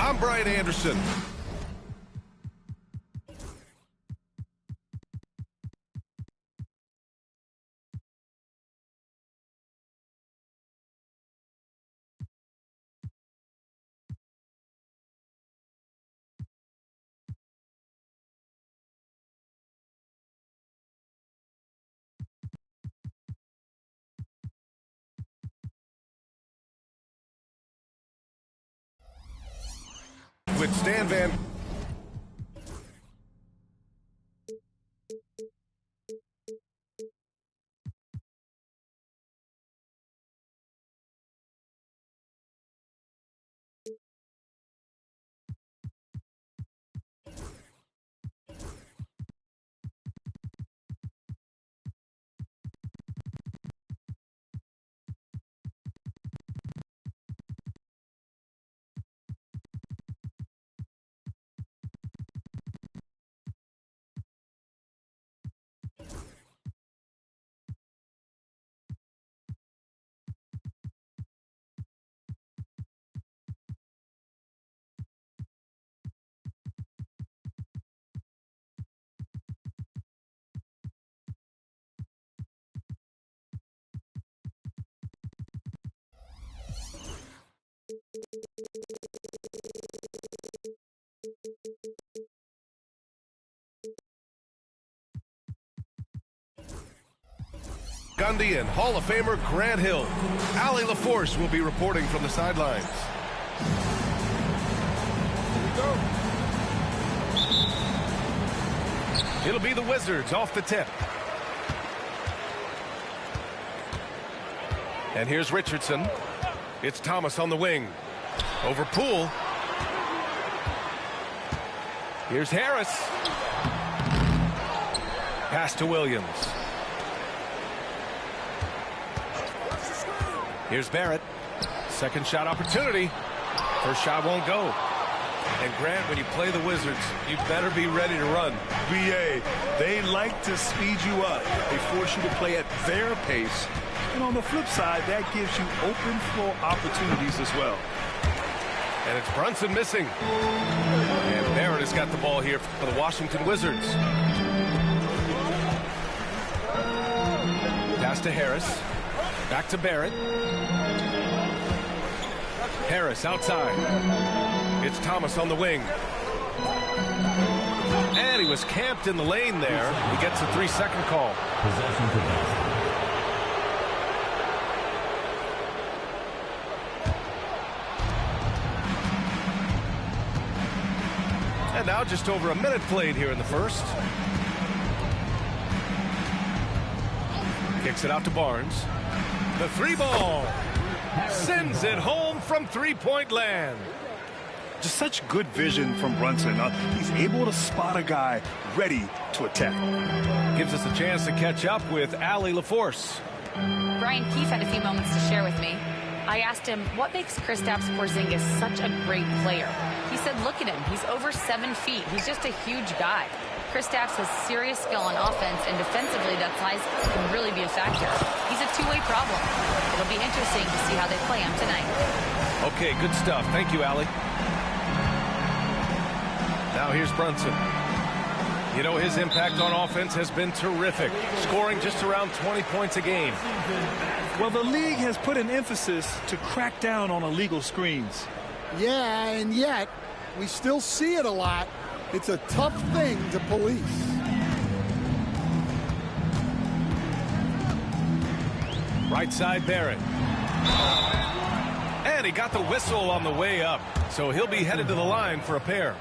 I'm Brian Anderson. With Stan Van... Gundy and Hall of Famer Grant Hill. Allie LaForce will be reporting from the sidelines. It'll be the Wizards off the tip. And here's Richardson. It's Thomas on the wing. Over Poole. Here's Harris. Pass to Williams. Here's Barrett. Second shot opportunity. First shot won't go. And Grant, when you play the Wizards, you better be ready to run. BA, they like to speed you up. They force you to play at their pace. And on the flip side, that gives you open floor opportunities as well. And it's Brunson missing. And Barrett has got the ball here for the Washington Wizards. Pass to Harris. Back to Barrett. Harris outside. It's Thomas on the wing. And he was camped in the lane there. He gets a 3-second call. Possession to basket. And now just over a minute played here in the first. Kicks it out to Barnes. The three ball. Sends it home from three-point land. Just such good vision from Brunson. He's able to spot a guy ready to attack. Gives us a chance to catch up with Allie LaForce. Brian Keefe had a few moments to share with me. I asked him, what makes Kristaps Porzingis such a great player? He said, look at him. He's over 7 feet. He's just a huge guy. Kristaps has serious skill on offense, and defensively, that size can really be a factor. He's a two-way problem. It'll be interesting to see how they play him tonight. Okay, good stuff. Thank you, Allie. Now here's Brunson. You know, his impact on offense has been terrific, scoring just around 20 points a game. Well, the league has put an emphasis to crack down on illegal screens. Yeah, and yet we still see it a lot. It's a tough thing to police. Right side, Barrett. And he got the whistle on the way up, so he'll be headed to the line for a pair.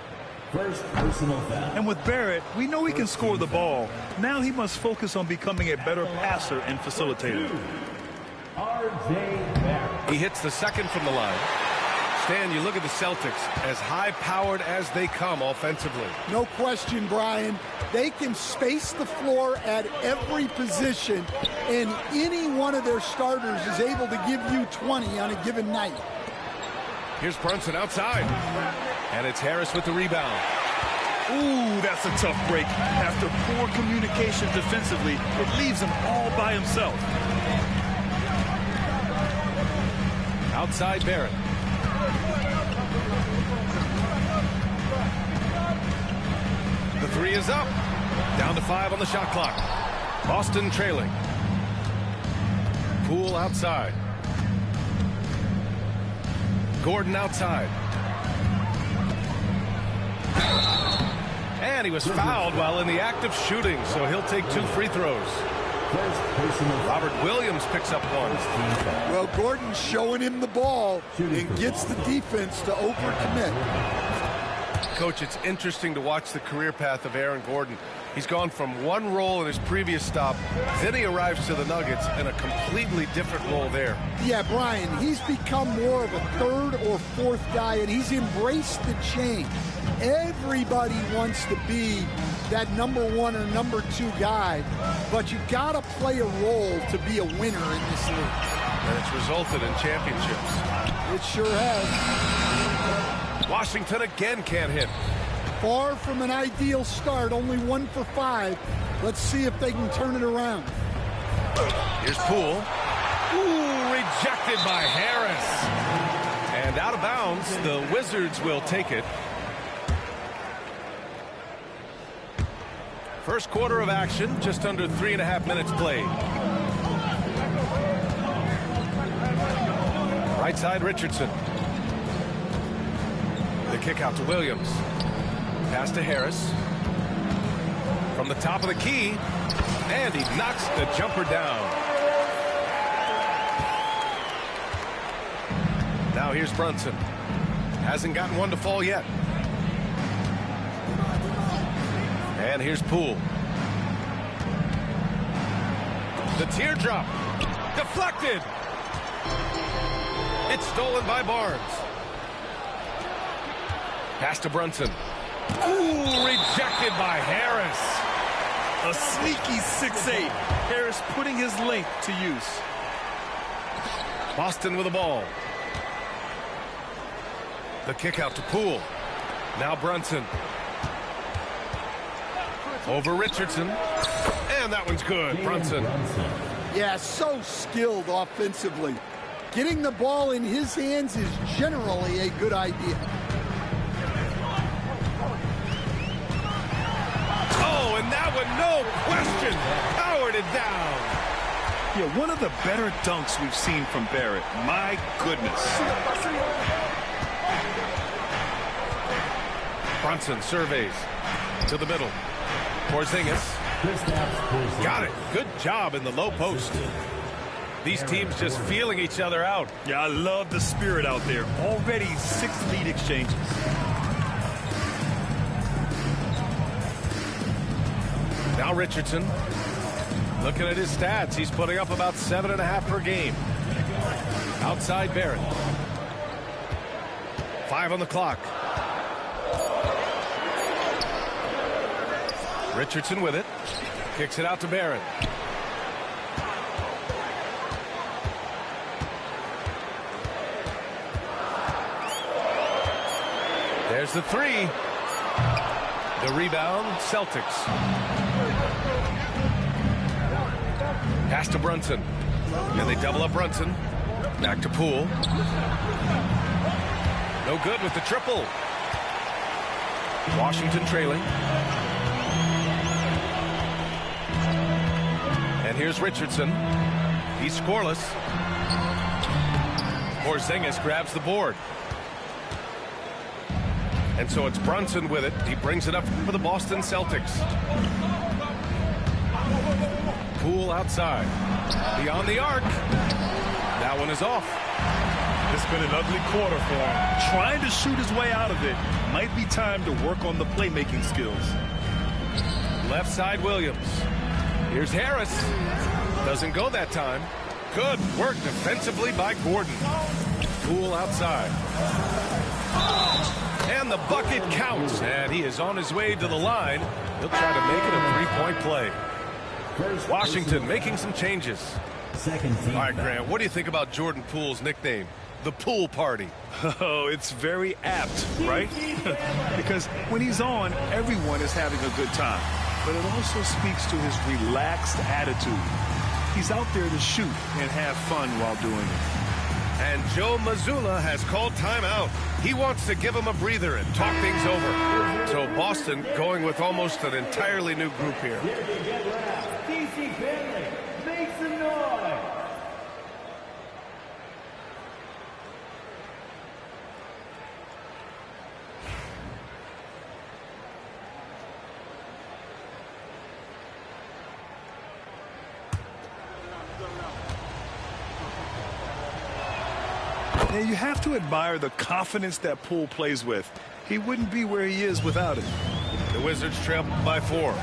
First personal foul. And with Barrett, we know he can score the ball. Now he must focus on becoming a better passer and facilitator. R.J. Barrett. He hits the second from the line. Stan, you look at the Celtics, as high-powered as they come offensively. No question, Brian. They can space the floor at every position, and any one of their starters is able to give you 20 on a given night. Here's Brunson outside. And it's Harris with the rebound. Ooh, that's a tough break. After poor communication defensively, it leaves him all by himself. Outside Barrett. The three is up. Down to 5 on the shot clock. Boston trailing. Poole outside. Gordon outside. And he was fouled while in the act of shooting, so he'll take 2 free throws. Robert Williams picks up 1. Well, Gordon's showing him the ball and gets the defense to overcommit. Coach, it's interesting to watch the career path of Aaron Gordon. He's gone from one role in his previous stop, then he arrives to the Nuggets in a completely different role there. Yeah, Brian, he's become more of a third or fourth guy, and he's embraced the change. Everybody wants to be that number 1 or number 2 guy, but you got to play a role to be a winner in this league. And it's resulted in championships. It sure has. Washington again can't hit. Far from an ideal start, only 1 for 5. Let's see if they can turn it around. Here's Poole. Ooh, rejected by Harris. And out of bounds, the Wizards will take it. First quarter of action, just under 3.5 minutes played. Right side, Richardson. The kick out to Williams. Pass to Harris. From the top of the key. And he knocks the jumper down. Now here's Brunson. Hasn't gotten one to fall yet. And here's Poole. The teardrop. Deflected. It's stolen by Barnes. Pass to Brunson. Ooh, rejected by Harris. A sneaky 6'8". Harris putting his length to use. Boston with the ball. The kick out to Poole. Now Brunson. Over Richardson. And that one's good. Brunson. Yeah, so skilled offensively. Getting the ball in his hands is generally a good idea. Oh, and that one, no question, powered it down. Yeah, one of the better dunks we've seen from Barrett. My goodness. Brunson surveys to the middle. Porzingis. Got it. Good job in the low post. These teams just feeling each other out. Yeah, I love the spirit out there. Already 6 lead exchanges. Now Richardson. Looking at his stats, he's putting up about 7.5 per game. Outside Barrett. 5 on the clock. Richardson with it. Kicks it out to Barrett. There's the 3. The rebound, Celtics. Pass to Brunson. And they double up Brunson. Back to Poole. No good with the triple. Washington trailing. And here's Richardson. He's scoreless. Porzingis grabs the board. And so it's Brunson with it. He brings it up for the Boston Celtics. Poole outside. Beyond the arc. That one is off. It's been an ugly quarter for him. Trying to shoot his way out of it. Might be time to work on the playmaking skills. Left side Williams. Here's Harris. Doesn't go that time. Good work defensively by Gordon. Poole outside. And the bucket counts. And he is on his way to the line. He'll try to make it a three-point play. Washington making some changes. Second team. All right, Grant, what do you think about Jordan Poole's nickname, the Pool Party? Oh, it's very apt, right? Because when he's on, everyone is having a good time. But it also speaks to his relaxed attitude. He's out there to shoot and have fun while doing it. And Joe Mazzulla has called timeout. He wants to give him a breather and talk things over. So Boston going with almost an entirely new group here. Make some noise. Now, you have to admire the confidence that Poole plays with. He wouldn't be where he is without it. The Wizards trail by 4.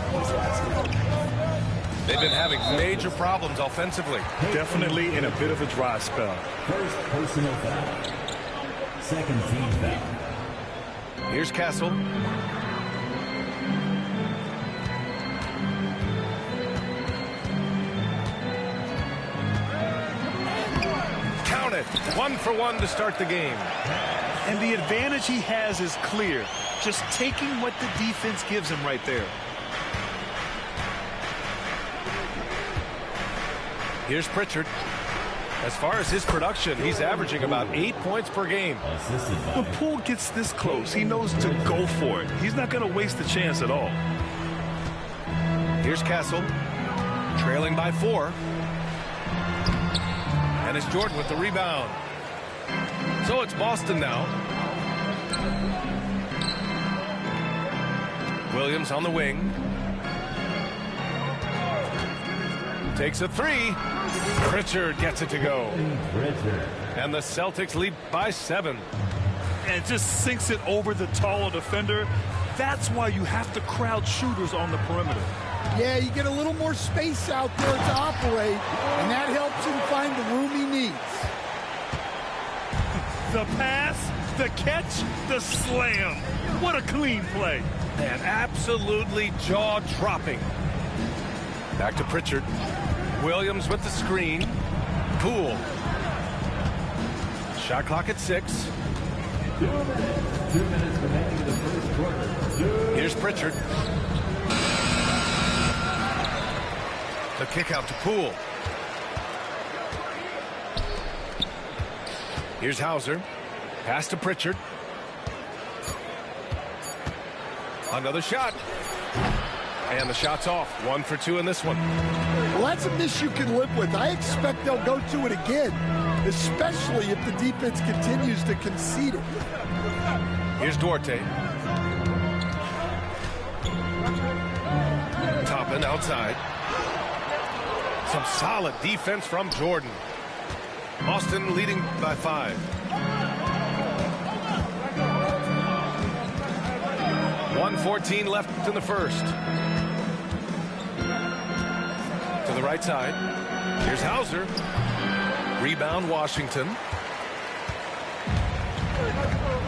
They've been having major problems offensively. Definitely in a bit of a dry spell. First personal foul. Second team foul. Here's Castle. Count it. 1 for 1 to start the game. And the advantage he has is clear. Just taking what the defense gives him right there. Here's Pritchard. As far as his production, he's averaging about 8 points per game. When Poole gets this close, he knows to go for it. He's not going to waste the chance at all. Here's Castle. Trailing by 4. And it's Jordan with the rebound. So it's Boston now. Williams on the wing. Takes a 3. Pritchard gets it to go. And the Celtics lead by 7. And just sinks it over the taller defender. That's why you have to crowd shooters on the perimeter. Yeah, you get a little more space out there to operate, and that helps him find the room he needs. The pass, the catch, the slam. What a clean play. And absolutely jaw-dropping. Back to Pritchard. Williams with the screen. Poole. Shot clock at 6. 2 minutes remaining in the first quarter. Here's Pritchard. The kick out to Poole. Here's Hauser. Pass to Pritchard. Another shot. And the shot's off. 1 for 2 in this one. Well, that's a miss you can live with. I expect they'll go to it again, especially if the defense continues to concede it. Here's Duarte. Toppin outside. Some solid defense from Jordan. Boston leading by 5. 1:14 left in the first. To the right side. Here's Hauser. Rebound Washington.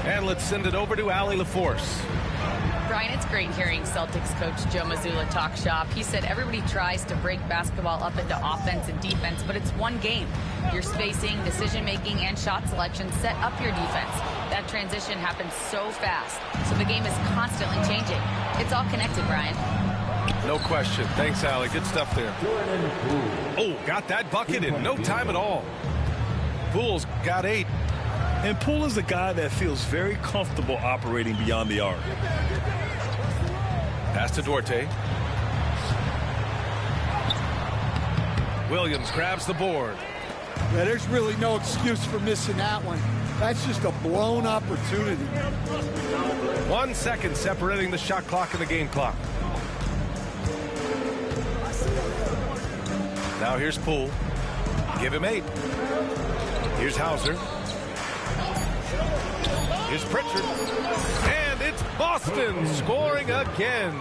And let's send it over to Allie LaForce. Brian, it's great hearing Celtics coach Joe Mazzulla talk shop. He said everybody tries to break basketball up into offense and defense, but it's one game. Your spacing, decision-making, and shot selection set up your defense. That transition happens so fast, so the game is constantly changing. It's all connected, Brian. No question. Thanks, Allie. Good stuff there. Oh, got that bucket in no time at all. Poole's got 8. And Poole is a guy that feels very comfortable operating beyond the arc. Pass to Duarte. Williams grabs the board. Yeah, there's really no excuse for missing that one. That's just a blown opportunity. 1 second separating the shot clock and the game clock. Now here's Poole. Give him 8. Here's Hauser. Here's Pritchard. And it's Boston scoring again.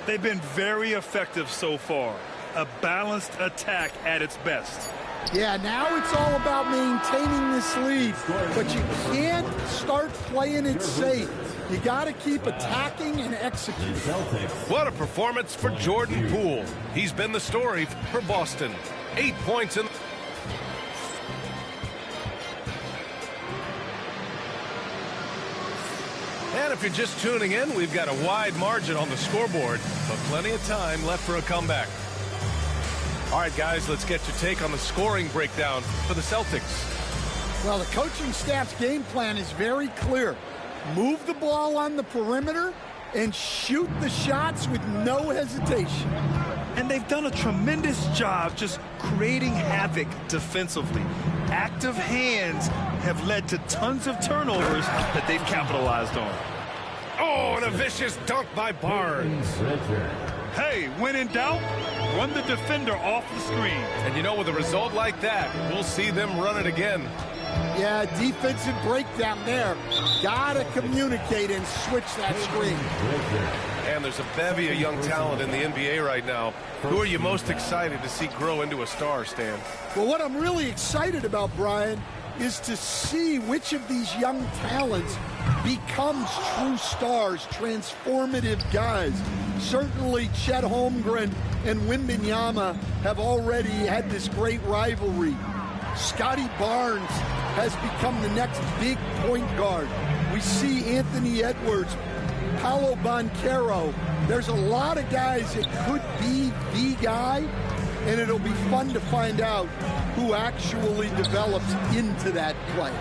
They've been very effective so far. A balanced attack at its best. Yeah, now it's all about maintaining this lead, but you can't start playing it safe. You got to keep attacking and executing. What a performance for Jordan Poole. He's been the story for Boston. 8 points in. And if you're just tuning in, we've got a wide margin on the scoreboard, but plenty of time left for a comeback. All right, guys, let's get your take on the scoring breakdown for the Celtics. Well, the coaching staff's game plan is very clear. Move the ball on the perimeter and shoot the shots with no hesitation. And they've done a tremendous job just creating havoc defensively. Active hands have led to tons of turnovers that they've capitalized on. Oh, and a vicious dunk by Barnes. Hey, when in doubt, run the defender off the screen. And you know, with a result like that, we'll see them run it again. Yeah, defensive breakdown there. Gotta communicate and switch that screen. And there's a bevy of young talent in the NBA right now. Who are you most excited to see grow into a star, Stan? Well, what I'm really excited about, Brian, is to see which of these young talents becomes true stars, transformative guys. Certainly Chet Holmgren and Wembanyama have already had this great rivalry. Scotty Barnes has become the next big point guard. We see Anthony Edwards, Paolo Banchero. There's a lot of guys that could be the guy, and it'll be fun to find out who actually develops into that play.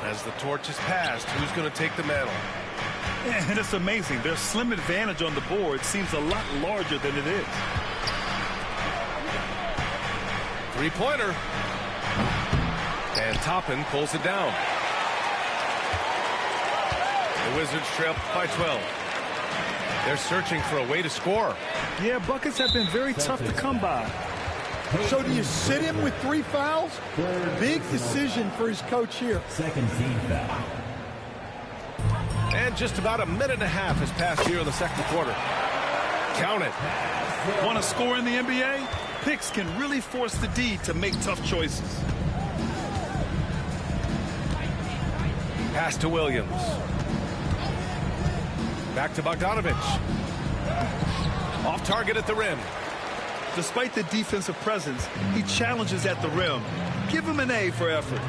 As the torch is passed, who's going to take the mantle? And it's amazing. Their slim advantage on the board seems a lot larger than it is. Three-pointer. And Toppin pulls it down. The Wizards trail by 12. They're searching for a way to score. Yeah, buckets have been very tough to come by. So do you sit him with 3 fouls? Big decision for his coach here. Second team foul. And just about a minute and a half has passed here in the second quarter. Count it. Want to score in the NBA? Picks can really force the D to make tough choices. Pass to Williams. Back to Bogdanovich. Off target at the rim. Despite the defensive presence, he challenges at the rim. Give him an A for effort.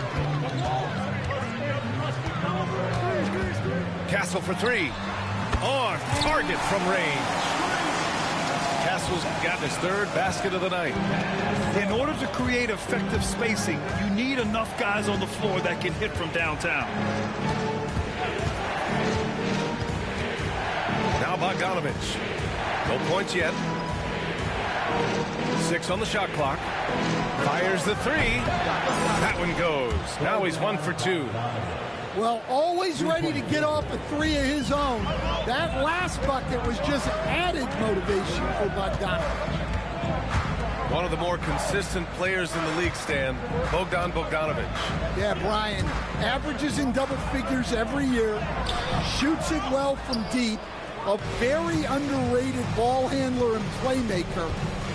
Castle for 3. On target from range. Castle's got his 3rd basket of the night. In order to create effective spacing, you need enough guys on the floor that can hit from downtown. Now Bogdanovich. No points yet. 6 on the shot clock. Fires the 3. That one goes. Now he's 1 for 2. Well, always ready to get off a 3 of his own. That last bucket was just added motivation for Bogdanovich. One of the more consistent players in the league, Stan, Bogdanovich. Yeah, Brian, averages in double figures every year, shoots it well from deep, a very underrated ball handler and playmaker.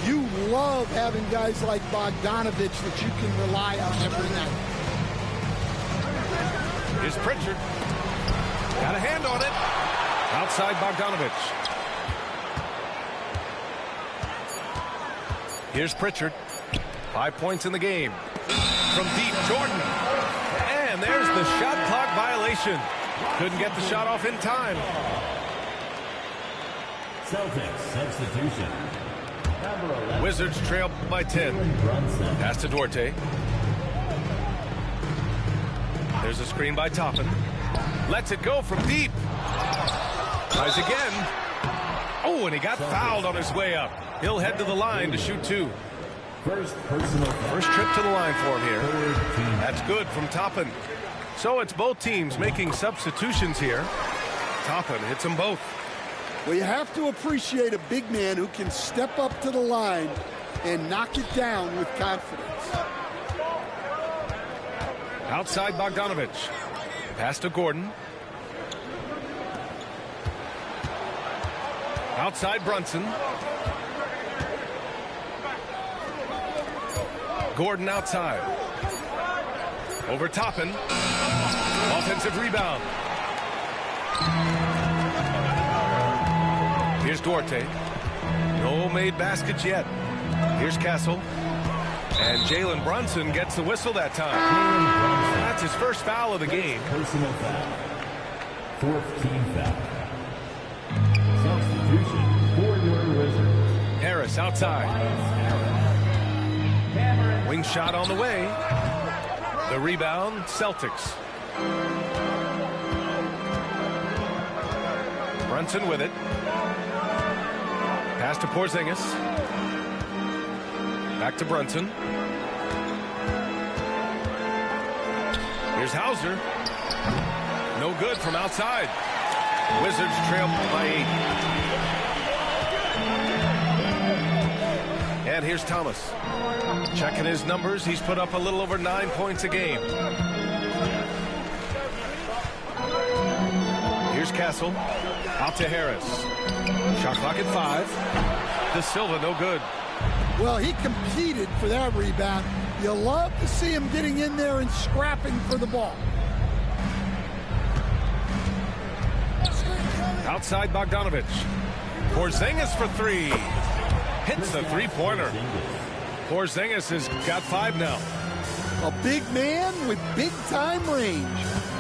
You love having guys like Bogdanovich that you can rely on every night. Here's Pritchard. Got a hand on it. Outside Bogdanovich. Here's Pritchard. 5 points in the game. From deep, Jordan. And there's the shot clock violation. Couldn't get the shot off in time. Celtics substitution. Number 11. Wizards trail by 10. Pass to Duarte. There's a screen by Toppin. Lets it go from deep. Tries again. Oh, and he got fouled on his way up. He'll head to the line to shoot 2. First trip to the line for him here. That's good from Toppin. So it's both teams making substitutions here. Toppin hits them both. Well, you have to appreciate a big man who can step up to the line and knock it down with confidence. Outside Bogdanovich. Pass to Gordon. Outside Brunson. Gordon outside. Over Toppin. Offensive rebound. Here's Duarte. No made baskets yet. Here's Castle. And Jalen Brunson gets the whistle that time. That's his first foul of the game. Personal foul. 4th team foul. Substitution for your Wizards. Harris outside. Wing shot on the way. The rebound, Celtics. Brunson with it. Pass to Porzingis. Back to Brunson. Here's Hauser. No good from outside. Wizards trail by 8. And here's Thomas. Checking his numbers. He's put up a little over 9 points a game. Here's Castle. Out to Harris. Shot clock at 5. De Silva, no good. Well, he competed for that rebound. You love to see him getting in there and scrapping for the ball. Outside Bogdanovich. Porzingis for 3. Hits the three-pointer. Porzingis has got 5 now. A big man with big-time range.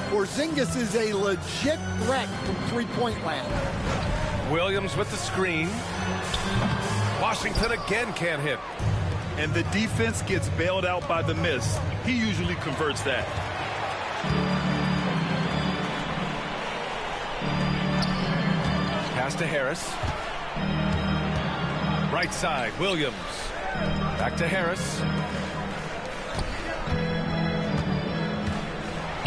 Porzingis is a legit threat from three-point land. Williams with the screen. Washington again can't hit. And the defense gets bailed out by the miss. He usually converts that. Pass to Harris. Right side, Williams. Back to Harris.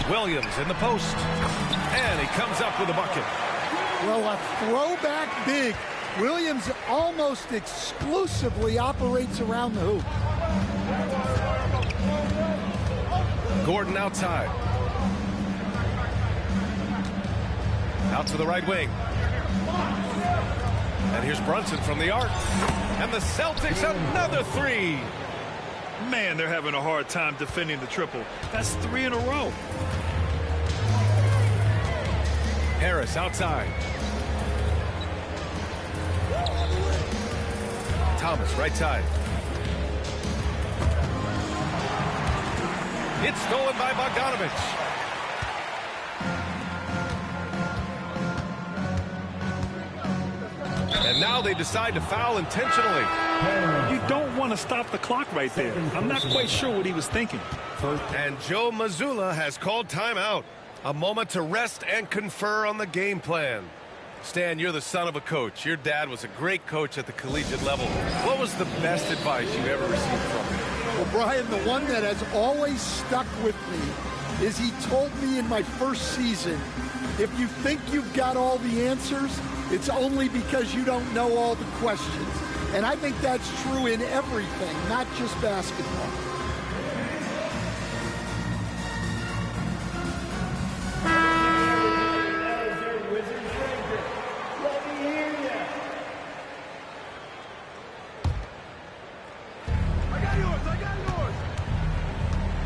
Williams in the post. And he comes up with a bucket. Well, a throwback big. Williams almost exclusively operates around the hoop. Gordon outside. Out to the right wing. And here's Brunson from the arc. And the Celtics another 3. Man, they're having a hard time defending the triple. That's 3 in a row. Harris outside. Thomas right side. It's stolen by Bogdanovich. And now they decide to foul intentionally. You don't want to stop the clock right there. I'm not quite sure what he was thinking. And Joe Mazzulla has called timeout. A moment to rest and confer on the game plan. Stan, you're the son of a coach. Your dad was a great coach at the collegiate level. What was the best advice you ever received from him? Well, Brian, the one that has always stuck with me is he told me in my first season, if you think you've got all the answers, it's only because you don't know all the questions. And I think that's true in everything, not just basketball.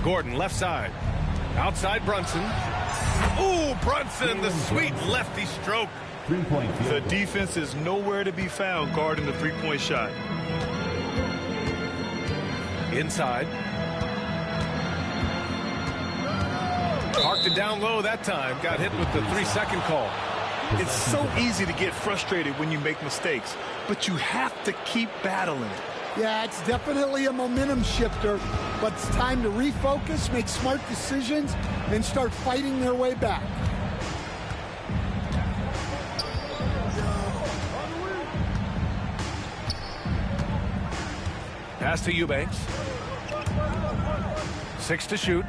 Gordon left side. Outside Brunson. Ooh, Brunson, the sweet lefty stroke. 3-point field. The defense is nowhere to be found guarding the three-point shot. Inside. Parked it down low that time. Got hit with the 3-second call. It's so easy to get frustrated when you make mistakes, but you have to keep battling. Yeah, it's definitely a momentum shifter, but it's time to refocus, make smart decisions, and start fighting their way back. Pass to Eubanks. 6 to shoot.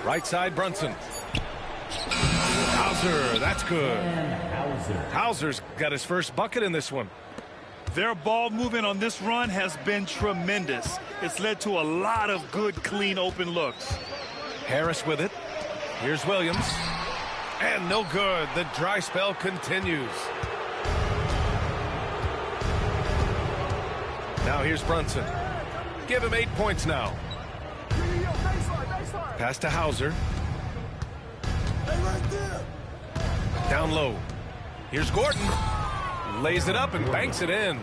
Right side, Brunson. Hauser, that's good. Hauser's got his first bucket in this one. Their ball movement on this run has been tremendous. It's led to a lot of good, clean, open looks. Harris with it. Here's Williams. And no good. The dry spell continues. Now here's Brunson. Give him 8 points now. Pass to Hauser. Down low. Here's Gordon. Lays it up and banks it in.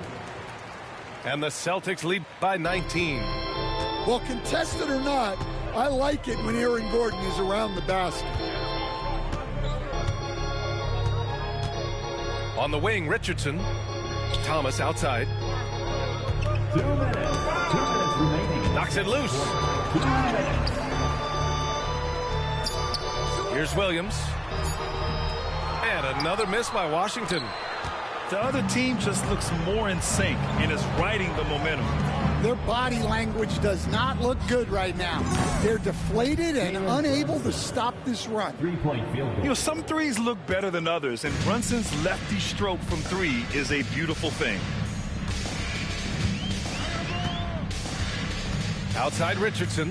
And the Celtics lead by 19. Well, contested or not, I like it when Aaron Gordon is around the basket. On the wing, Richardson. Thomas outside. 2 minutes. 2 minutes remaining. Knocks it loose. 2 minutes. Here's Williams. And another miss by Washington. The other team just looks more in sync and is riding the momentum. Their body language does not look good right now. They're deflated and unable to stop this run. 3-point field goal. You know, some threes look better than others, and Brunson's lefty stroke from 3 is a beautiful thing. Outside Richardson.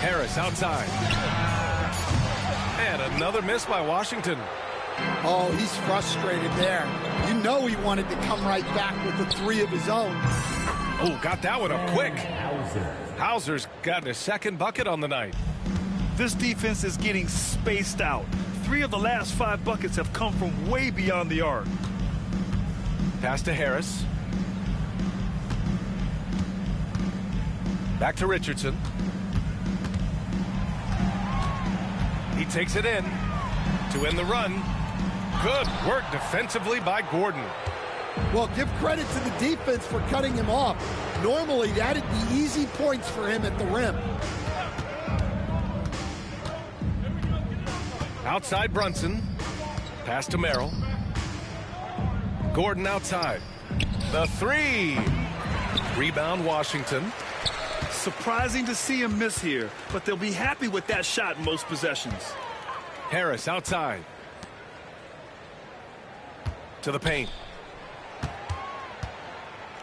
Harris outside. And another miss by Washington. Oh, he's frustrated there. You know he wanted to come right back with the 3 of his own. Oh, got that one up quick. Hauser. Hauser's gotten his second bucket on the night. This defense is getting spaced out. 3 of the last 5 buckets have come from way beyond the arc. Pass to Harris. Back to Richardson. He takes it in to end the run. Good work defensively by Gordon. Well, give credit to the defense for cutting him off. Normally, that'd be easy points for him at the rim. Outside Brunson. Pass to Merrill. Gordon outside. The 3. Rebound Washington. Surprising to see him miss here, but they'll be happy with that shot in most possessions. Harris outside. To the paint.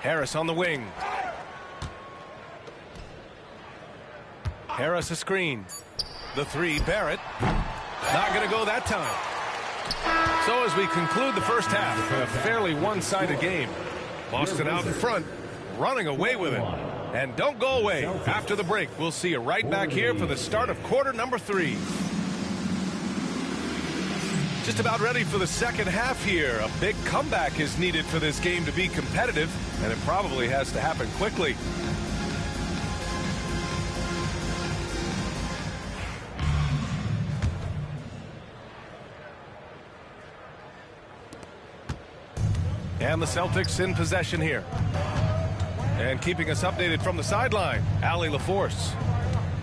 Harris on the wing. Harris a screen. The 3, Barrett. Not going to go that time. So as we conclude the first half, a fairly one-sided game. Boston out in front, running away with it. And don't go away. After the break, we'll see you right back here for the start of quarter number 3. Just about ready for the second half here. A big comeback is needed for this game to be competitive, and it probably has to happen quickly. And the Celtics in possession here. And keeping us updated from the sideline, Allie LaForce.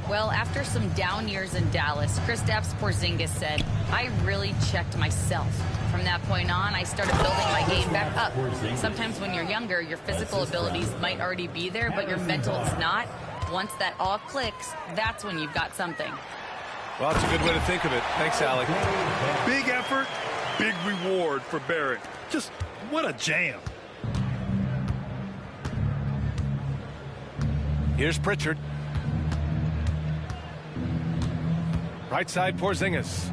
Well, after some down years in Dallas, Kristaps Porzingis said, I really checked myself. From that point on, I started building my game back up. Sometimes when you're younger, your physical abilities might already be there, but your mental is not. Once that all clicks, that's when you've got something. Well, that's a good way to think of it. Thanks, Allie. Big effort, big reward for Barrett. Just what a jam. Here's Pritchard. Right side, Porzingis.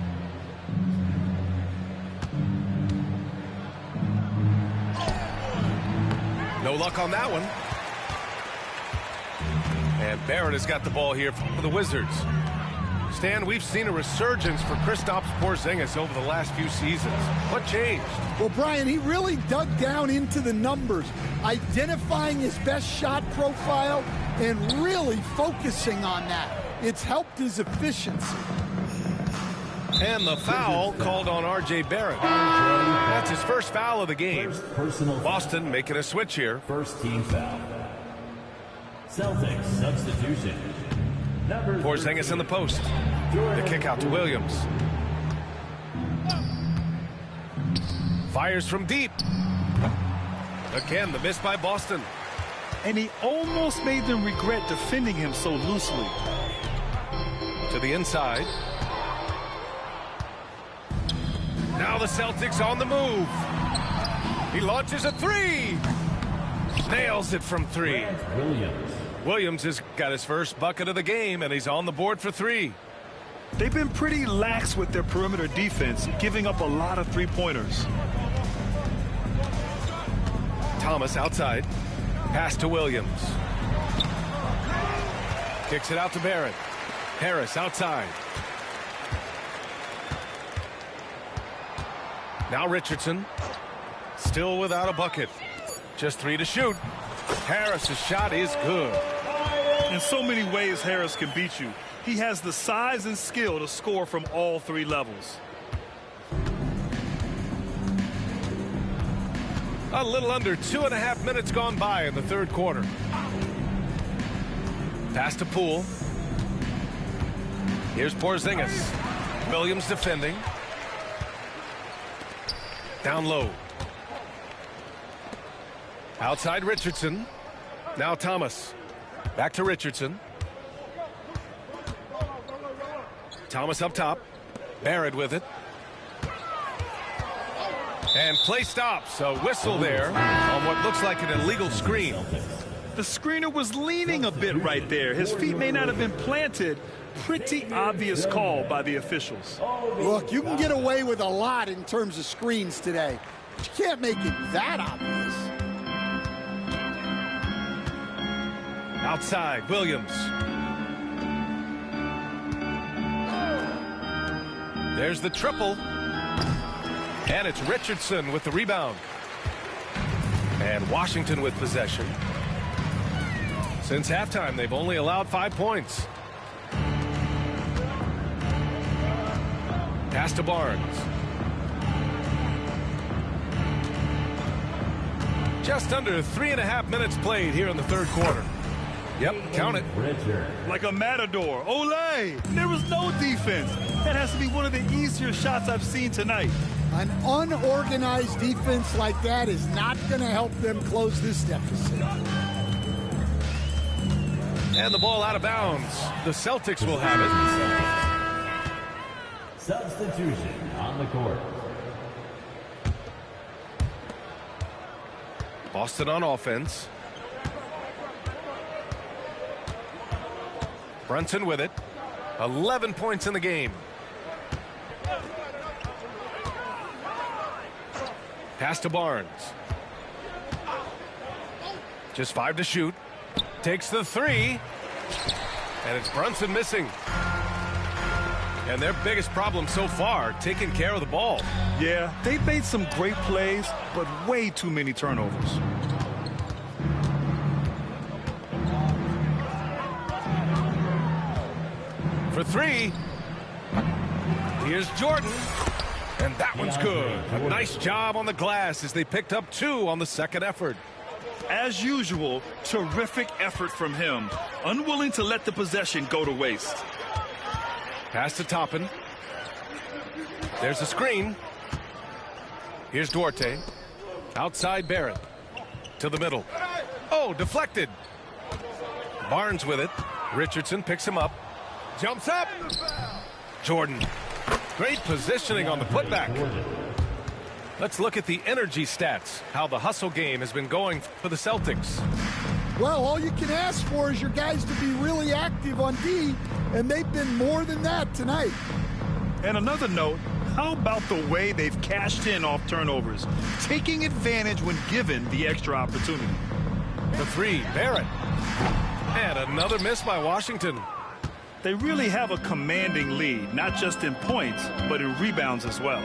No luck on that one. And Barrett has got the ball here for the Wizards. Stan, we've seen a resurgence for Kristaps Porzingis over the last few seasons. What changed? Well, Brian, he really dug down into the numbers, identifying his best shot profile and really focusing on that. It's helped his efficiency. And the foul called on R.J. Barrett. That's his first foul of the game. Boston making a switch here. First team foul. Celtics substitution. Porzingis in the post. The kick out to Williams. Fires from deep. Again, the miss by Boston. And he almost made them regret defending him so loosely. To the inside. Now the Celtics on the move. He launches a three. Nails it from three. Williams has got his first bucket of the game, and he's on the board for three. They've been pretty lax with their perimeter defense, giving up a lot of three-pointers. Thomas outside. Pass to Williams. Kicks it out to Barrett. Harris outside. Now Richardson. Still without a bucket. Just three to shoot. Harris's shot is good. In so many ways, Harris can beat you. He has the size and skill to score from all three levels. A little under 2.5 minutes gone by in the third quarter. Pass to Poole. Here's Porzingis. Williams defending. Down low. Outside Richardson. Now Thomas. Back to Richardson. Thomas up top. Barrett with it. And play stops. A whistle there on what looks like an illegal screen. The screener was leaning a bit right there. His feet may not have been planted. Pretty obvious call by the officials. Look, you can get away with a lot in terms of screens today. But you can't make it that obvious. Outside, Williams. There's the triple. And it's Richardson with the rebound. And Washington with possession. Since halftime, they've only allowed 5 points. Pass to Barnes. Just under 3.5 minutes played here in the third quarter. Yep, count it. Like a matador. Olay! There was no defense. That has to be one of the easier shots I've seen tonight. An unorganized defense like that is not going to help them close this deficit. And the ball out of bounds. The Celtics will have it. Substitution on the court. Boston on offense. Brunson with it. 11 points in the game. Pass to Barnes. Just 5 to shoot. Takes the three. And it's Brunson missing. And their biggest problem so far, taking care of the ball. Yeah, they've made some great plays, but way too many turnovers. For three. Here's Jordan. And that one's good. A nice job on the glass as they picked up 2 on the second effort. As usual, terrific effort from him. Unwilling to let the possession go to waste. Pass to Toppin. There's a screen. Here's Duarte. Outside Barrett. To the middle. Oh, deflected. Barnes with it. Richardson picks him up. Jumps up. Jordan. Great positioning on the putback. Let's look at the energy stats. How the hustle game has been going for the Celtics. Well, all you can ask for is your guys to be really active on D, and they've been more than that tonight. And another note, how about the way they've cashed in off turnovers, taking advantage when given the extra opportunity. The three, Barrett. And another miss by Washington. They really have a commanding lead, not just in points, but in rebounds as well.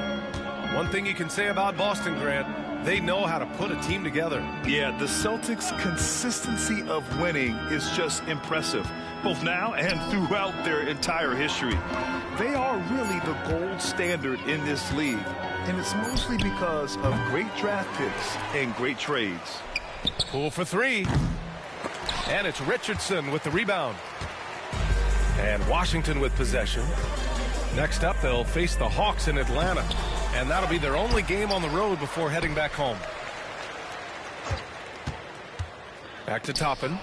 One thing you can say about Boston, Grant, They know how to put a team together. Yeah, the Celtics' consistency of winning is just impressive, both now and throughout their entire history. They are really the gold standard in this league, and it's mostly because of great draft picks and great trades. Poole for three. And it's Richardson with the rebound. And Washington with possession. Next up, they'll face the Hawks in Atlanta. And that'll be their only game on the road before heading back home. Back to Toppin.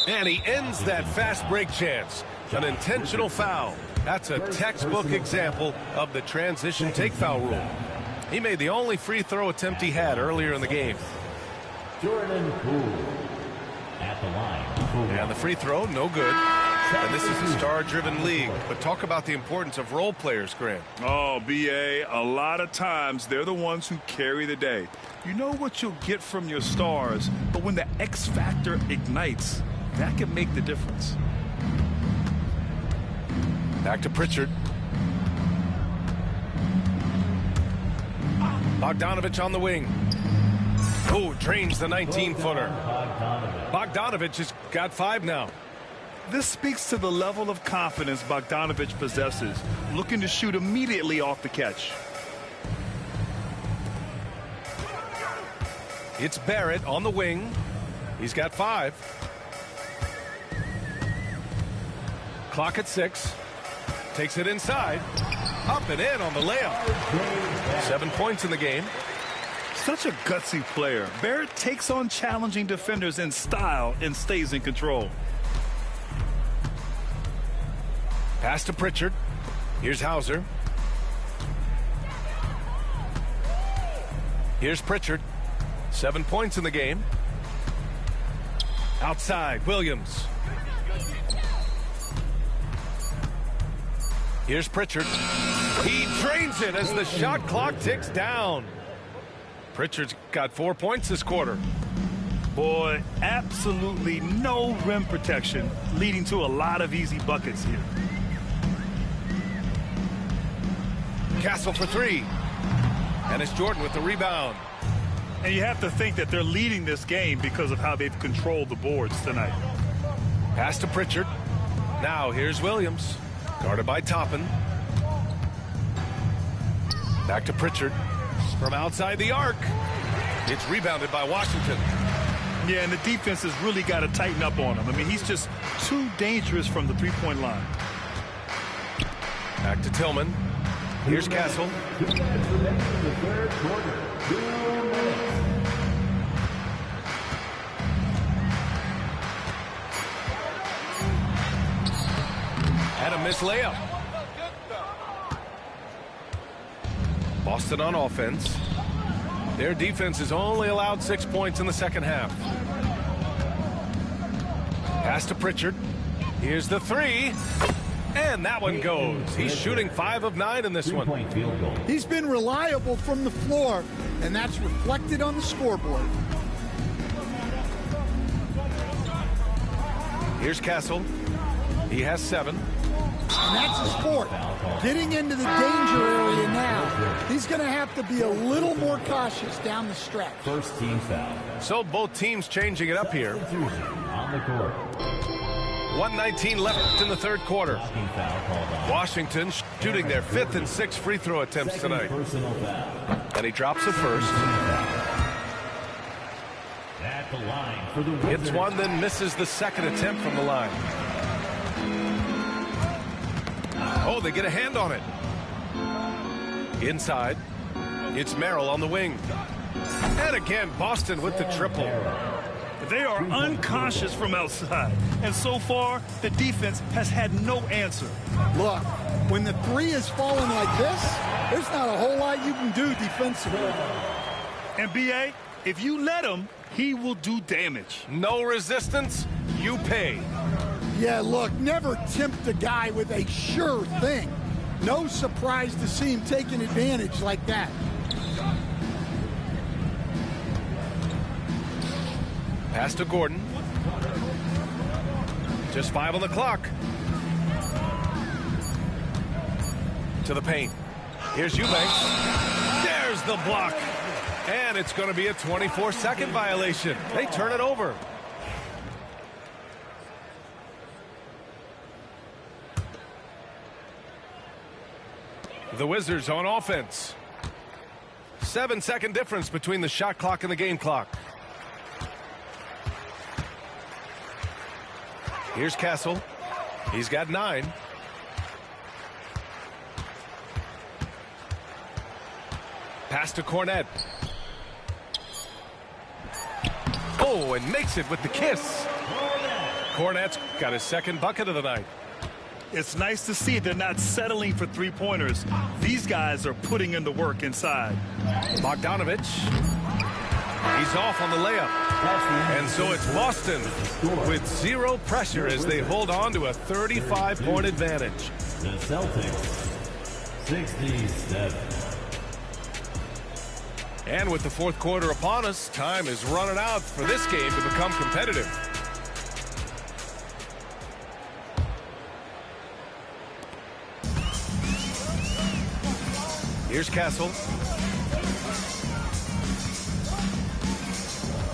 And he ends that fast break chance. An intentional foul. That's a textbook example of the transition take foul rule. He made the only free throw attempt he had earlier in the game. Jordan Poole at the line. And the free throw, no good. And this is a star-driven league. But talk about the importance of role players, Grant. Oh, B.A., a lot of times they're the ones who carry the day. You know what you'll get from your stars, but when the X factor ignites, that can make the difference. Back to Pritchard. Bogdanovich on the wing. Oh, drains the 19-footer. Bogdanovich has got 5 now. This speaks to the level of confidence Bogdanovich possesses, looking to shoot immediately off the catch. It's Barrett on the wing. He's got 5. Clock at 6. Takes it inside. Up and in on the layup. 7 points in the game. Such a gutsy player. Barrett takes on challenging defenders in style and stays in control. Pass to Pritchard. Here's Hauser. Here's Pritchard. 7 points in the game. Outside, Williams. Here's Pritchard. He drains it as the shot clock ticks down. Pritchard's got 4 points this quarter. Boy, absolutely no rim protection, leading to a lot of easy buckets here. Castle for 3. And it's Jordan with the rebound. And you have to think that they're leading this game because of how they've controlled the boards tonight. Pass to Pritchard. Now here's Williams. Guarded by Toppin. Back to Pritchard. From outside the arc. It's rebounded by Washington. Yeah, and the defense has really got to tighten up on him. I mean, he's just too dangerous from the three-point line. Back to Tillman. Here's Castle. 2 minutes remaining in the third quarter. 2 minutes. And a missed layup. Boston on offense. Their defense has only allowed 6 points in the second half. Pass to Pritchard. Here's the 3. And that one goes. He's shooting 5 of 9 in this one. He's been reliable from the floor, and that's reflected on the scoreboard. Here's Castle. He has 7. And that's his fourth. Getting into the danger area now. He's going to have to be a little more cautious down the stretch. First team foul. So both teams changing it up here. On the court. 1:19 left in the third quarter. Washington shooting their 5th and 6th free throw attempts tonight. And he drops the first. At the line for the Hits one, then misses the second attempt from the line. Oh, they get a hand on it. Inside. It's Merrill on the wing. And again, Boston with the triple. They are unconscious from outside, and so far the defense has had no answer. Look, when the 3 is falling like this, there's not a whole lot you can do defensively. And B.A., if you let him, he will do damage. No resistance, you pay. Yeah, look, never tempt a guy with a sure thing. No surprise to see him taking advantage like that. Pass to Gordon. Just 5 on the clock. To the paint. Here's Eubanks. There's the block. And it's going to be a 24-second violation. They turn it over. The Wizards on offense. 7-second difference between the shot clock and the game clock. Here's Castle. He's got 9. Pass to Cornet. Oh, and makes it with the kiss. Cornet's got his second bucket of the night. It's nice to see they're not settling for three-pointers. These guys are putting in the work inside. Bogdanovich. He's off on the layup. And so it's Boston with 0 pressure as they hold on to a 35-point advantage. The Celtics, 67. And with the fourth quarter upon us, time is running out for this game to become competitive. Here's Castle.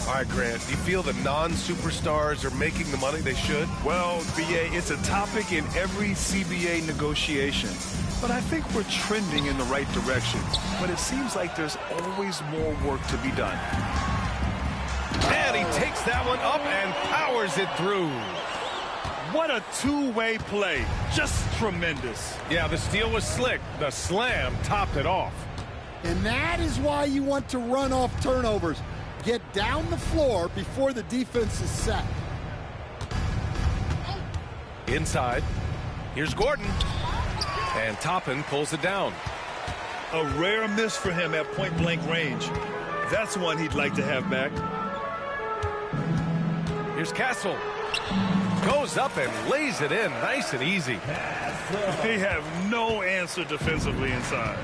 All right, Grant, do you feel the non-superstars are making the money they should? Well, BA, it's a topic in every CBA negotiation. But I think we're trending in the right direction. But it seems like there's always more work to be done. And he takes that one up and powers it through. What a two-way play. Just tremendous. Yeah, the steal was slick. The slam topped it off. And that is why you want to run off turnovers. Get down the floor before the defense is set. Inside. Here's Gordon. And Toppin pulls it down. A rare miss for him at point-blank range. That's one he'd like to have back. Here's Castle. Goes up and lays it in nice and easy. They have no answer defensively inside.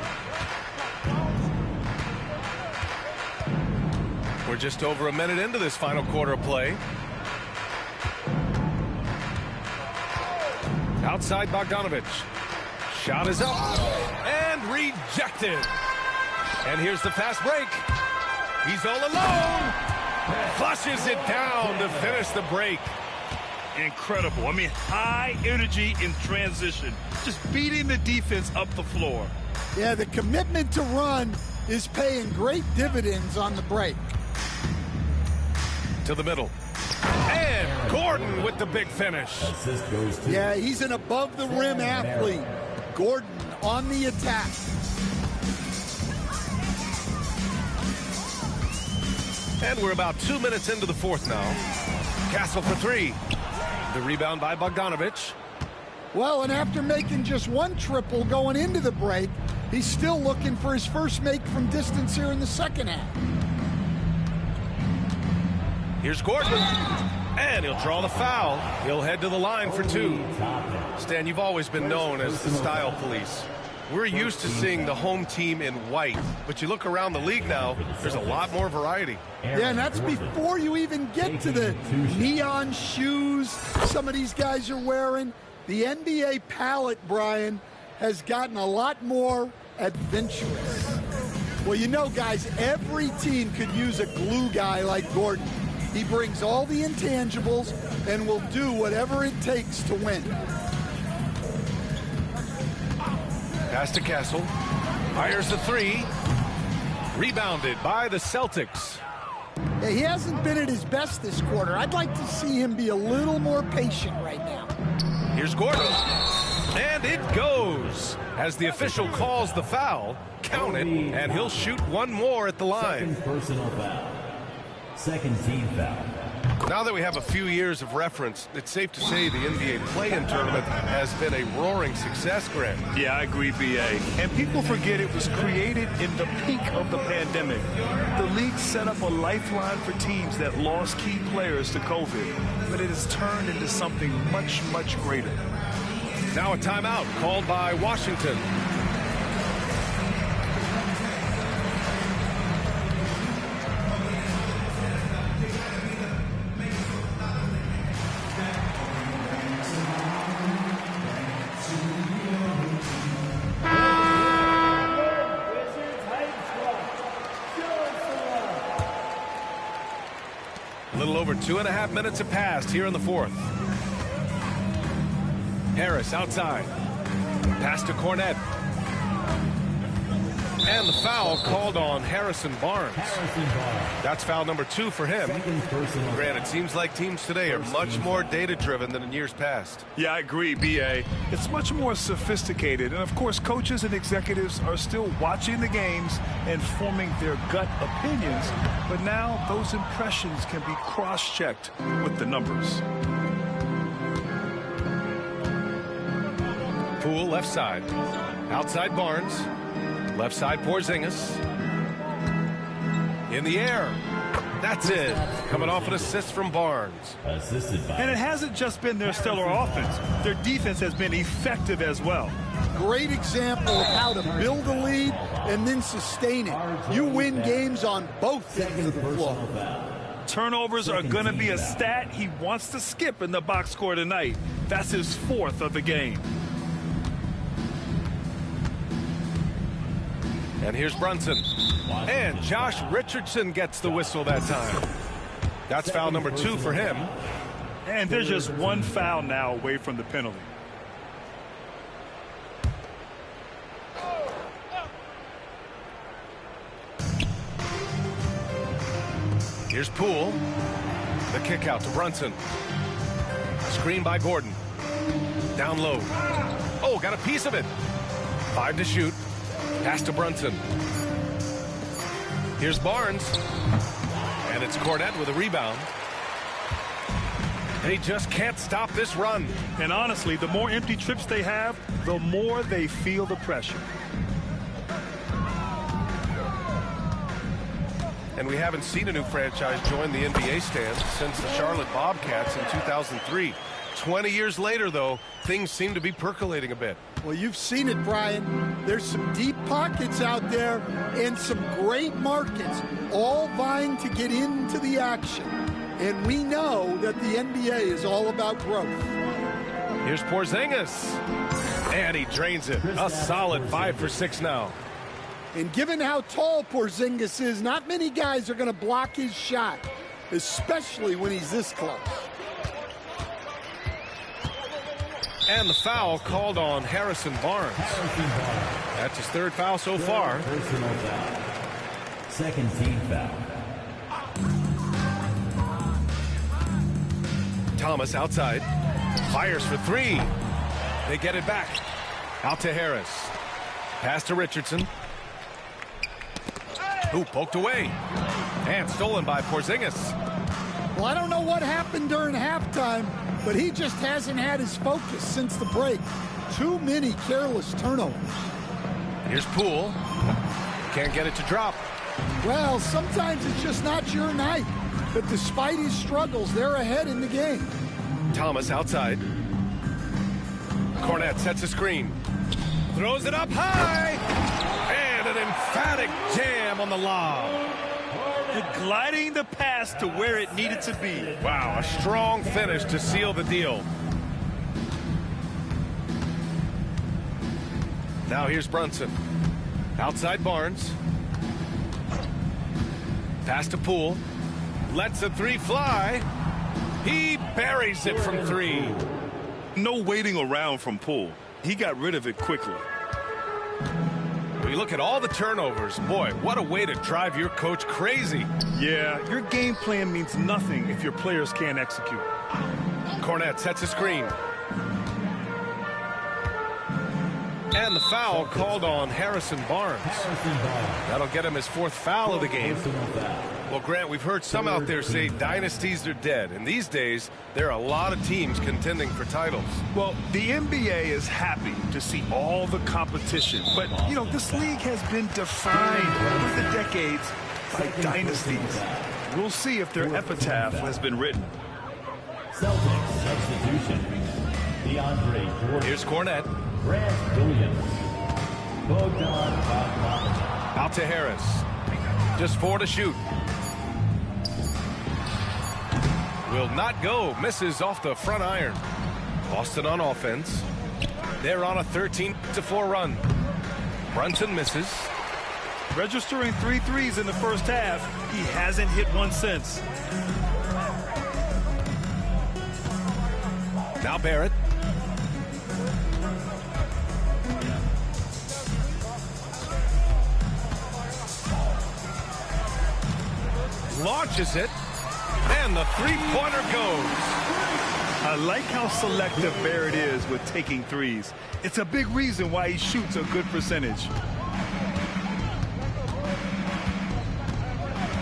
We're just over a minute into this final quarter of play. Outside Bogdanovich. Shot is up and rejected. And here's the fast break. He's all alone. Flushes it down to finish the break. Incredible. I mean, high energy in transition. Just beating the defense up the floor. Yeah, the commitment to run is paying great dividends on the break. To the middle. And Gordon with the big finish. Yeah, he's an above-the-rim athlete. Gordon on the attack. And we're about 2 minutes into the fourth now. Castle for 3. The rebound by Bogdanovich. Well, and after making just one triple going into the break, he's still looking for his first make from distance here in the second half. Here's Gordon. And he'll draw the foul. He'll head to the line for 2. Stan, you've always been known as the style police. We're used to seeing the home team in white, but you look around the league now, there's a lot more variety. Yeah, and that's before you even get to the neon shoes some of these guys are wearing. The NBA palette, Brian, has gotten a lot more adventurous. Well, you know, guys, every team could use a glue guy like Gordon. He brings all the intangibles and will do whatever it takes to win. Pass to Castle. Fires the 3. Rebounded by the Celtics. Yeah, he hasn't been at his best this quarter. I'd like to see him be a little more patient right now. Here's Gordon. And it goes. As the official calls the foul, count it, and he'll shoot one more at the line. Second personal foul. Second team foul. Now that we have a few years of reference, it's safe to say the NBA play-in tournament has been a roaring success, Grant. Yeah, I agree, BA. And people forget it was created in the peak of the pandemic. The league set up a lifeline for teams that lost key players to COVID, but it has turned into something much, much greater. Now a timeout called by Washington. A little over 2.5 minutes have passed here in the fourth. Harris outside. Pass to Cornette. And the foul called on Harrison Barnes. That's foul number 2 for him. Granted, it seems like teams today are much more data-driven than in years past. Yeah, I agree, B.A. It's much more sophisticated. And, of course, coaches and executives are still watching the games and forming their gut opinions. But now those impressions can be cross-checked with the numbers. Poole left side. Outside Barnes. Left side Porzingis. In the air. That's it. Coming off an assist from Barnes. And it hasn't just been their stellar offense. Their defense has been effective as well. Great example of how to build a lead and then sustain it. You win games on both ends of the floor. Turnovers are going to be a stat he wants to skip in the box score tonight. That's his 4th of the game. And here's Brunson. And Josh Richardson gets the whistle that time. That's foul number 2 for him. And there's just one foul now away from the penalty. Here's Poole. The kick out to Brunson. Screen by Gordon. Down low. Oh, got a piece of it. 5 to shoot. Pass to Brunson. Here's Barnes. And it's Cornette with a rebound. And he just can't stop this run. And honestly, the more empty trips they have, the more they feel the pressure. And we haven't seen a new franchise join the NBA stands since the Charlotte Bobcats in 2003. 20 years later, though, things seem to be percolating a bit. Well, you've seen it, Brian. There's some deep pockets out there and some great markets all vying to get into the action. And we know that the NBA is all about growth. Here's Porzingis. And he drains it. A solid 5 for 6 now. And given how tall Porzingis is, not many guys are going to block his shot, especially when he's this close. And the foul called on Harrison Barnes. That's his 3rd foul so far. Personal foul. 2nd team foul. Thomas outside. Fires for 3. They get it back. Out to Harris. Pass to Richardson. Who poked away. And stolen by Porzingis. Well, I don't know what happened during halftime, but he just hasn't had his focus since the break. Too many careless turnovers. Here's Poole. Can't get it to drop. Well, sometimes it's just not your night. But despite his struggles, they're ahead in the game. Thomas outside. Cornette sets a screen. Throws it up high. And an emphatic jam on the lob. Gliding the pass to where it needed to be. Wow, a strong finish to seal the deal. Now here's Brunson. Outside Barnes. Pass to Poole. Lets a 3 fly. He buries it from 3. No waiting around from Poole. He got rid of it quickly. When you look at all the turnovers, boy, what a way to drive your coach crazy. Yeah, your game plan means nothing if your players can't execute. Cornette sets a screen. And the foul called on Harrison Barnes. That'll get him his 4th foul of the game. Well, Grant, we've heard some out there say dynasties are dead. And these days, there are a lot of teams contending for titles. Well, the NBA is happy to see all the competition. But, you know, this league has been defined over the decades by dynasties. We'll see if their epitaph has been written. Celtics substitution. DeAndre Jordan. Here's Cornette. Grant Williams. Bogdan Bogdanovic. Out to Harris. Just 4 to shoot. Will not go. Misses off the front iron. Boston on offense. They're on a 13-4 run. Brunson misses. Registering 3 threes in the first half. He hasn't hit one since. Now Barrett. Launches it, and the three-pointer goes. I like how selective Barrett is with taking threes. It's a big reason why he shoots a good percentage.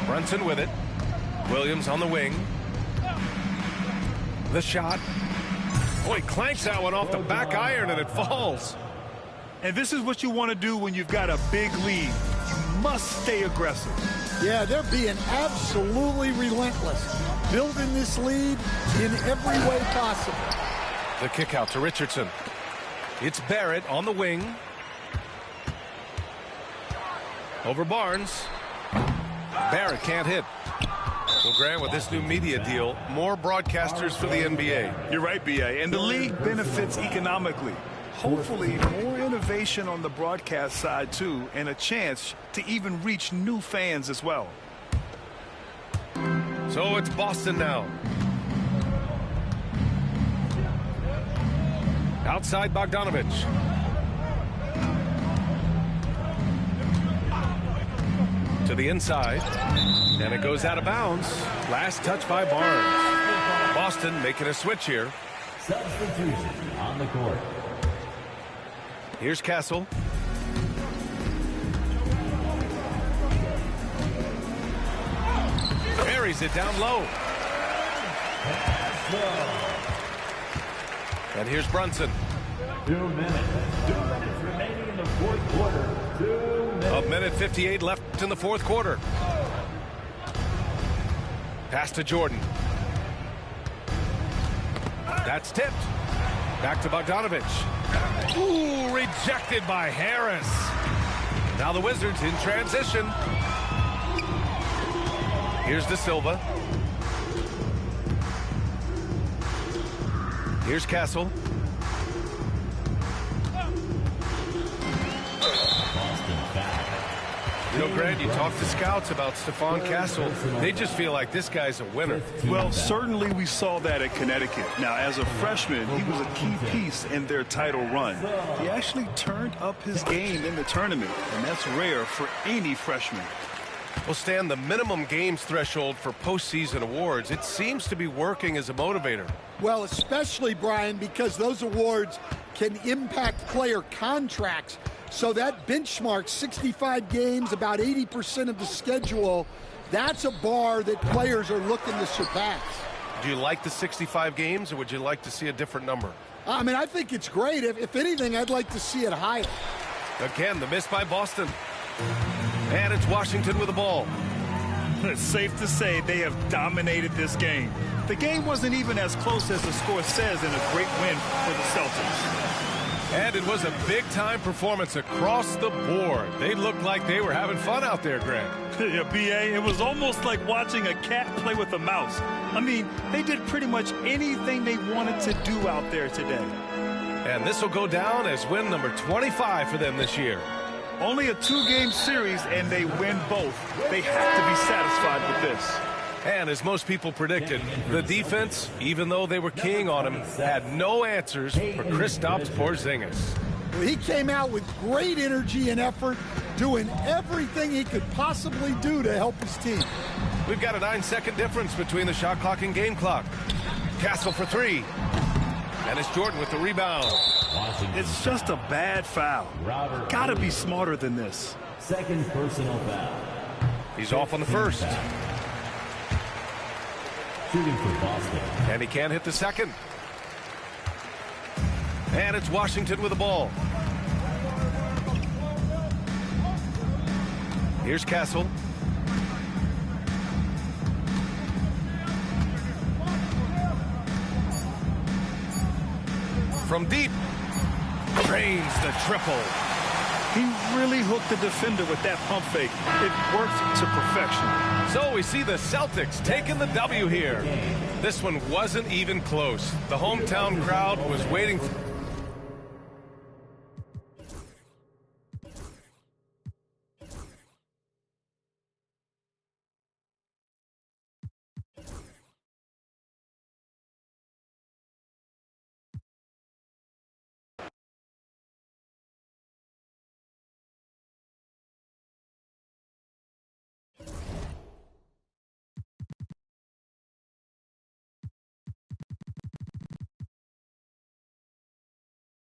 Brunson with it. Williams on the wing. The shot. Oh, he clanks that one off the back iron, and it falls. And this is what you want to do when you've got a big lead. You must stay aggressive. Yeah, they're being absolutely relentless, building this lead in every way possible. The kick out to Richardson. It's Barrett on the wing. Over Barnes. Barrett can't hit. Well, Grant, with this new media deal, more broadcasters for the NBA. You're right, B.A., and the league benefits economically. Hopefully, more innovation on the broadcast side, too, and a chance to even reach new fans as well. So it's Boston now. Outside Bogdanovich. To the inside. And it goes out of bounds. Last touch by Barnes. Boston making a switch here. Substitution on the court. Here's Castle. Buries it down low. And here's Brunson. 2 minutes. 2 minutes remaining in the fourth quarter. 2 minutes. A minute 58 left in the fourth quarter. Pass to Jordan. That's tipped. Back to Bogdanovich. Ooh, rejected by Harris. Now the Wizards in transition. Here's De Silva. Here's Castle. You know, Grant, you talk to scouts about Stephon Castle. They just feel like this guy's a winner. Well, certainly we saw that at Connecticut. Now, as a freshman, he was a key piece in their title run. He actually turned up his game in the tournament, and that's rare for any freshman. Well, Stan, the minimum games threshold for postseason awards, it seems to be working as a motivator. Well, especially, Brian, because those awards can impact player contracts. So that benchmark, 65 games, about 80% of the schedule, that's a bar that players are looking to surpass. Do you like the 65 games, or would you like to see a different number? I mean, I think it's great. If anything, I'd like to see it higher. Again, the miss by Boston. And it's Washington with the ball. It's safe to say they have dominated this game. The game wasn't even as close as the score says in a great win for the Celtics. And it was a big-time performance across the board. They looked like they were having fun out there, Grant. Yeah, B.A., it was almost like watching a cat play with a mouse. I mean, they did pretty much anything they wanted to do out there today. And this will go down as win number 25 for them this year. Only a 2-game series, and they win both. They have to be satisfied with this. And as most people predicted, the defense, even though they were keying on him, had no answers for Kristaps Porzingis. Well, he came out with great energy and effort, doing everything he could possibly do to help his team. We've got a 9-second difference between the shot clock and game clock. Castle for three. And it's Jordan with the rebound. It's just a bad foul. Gotta be smarter than this. Second personal foul. He's off on the first. Shooting for Boston. And he can't hit the second. And it's Washington with the ball. Here's Castle. From deep. Drains the triple. He really hooked the defender with that pump fake. It worked to perfection. So we see the Celtics taking the W here. This one wasn't even close. The hometown crowd was waiting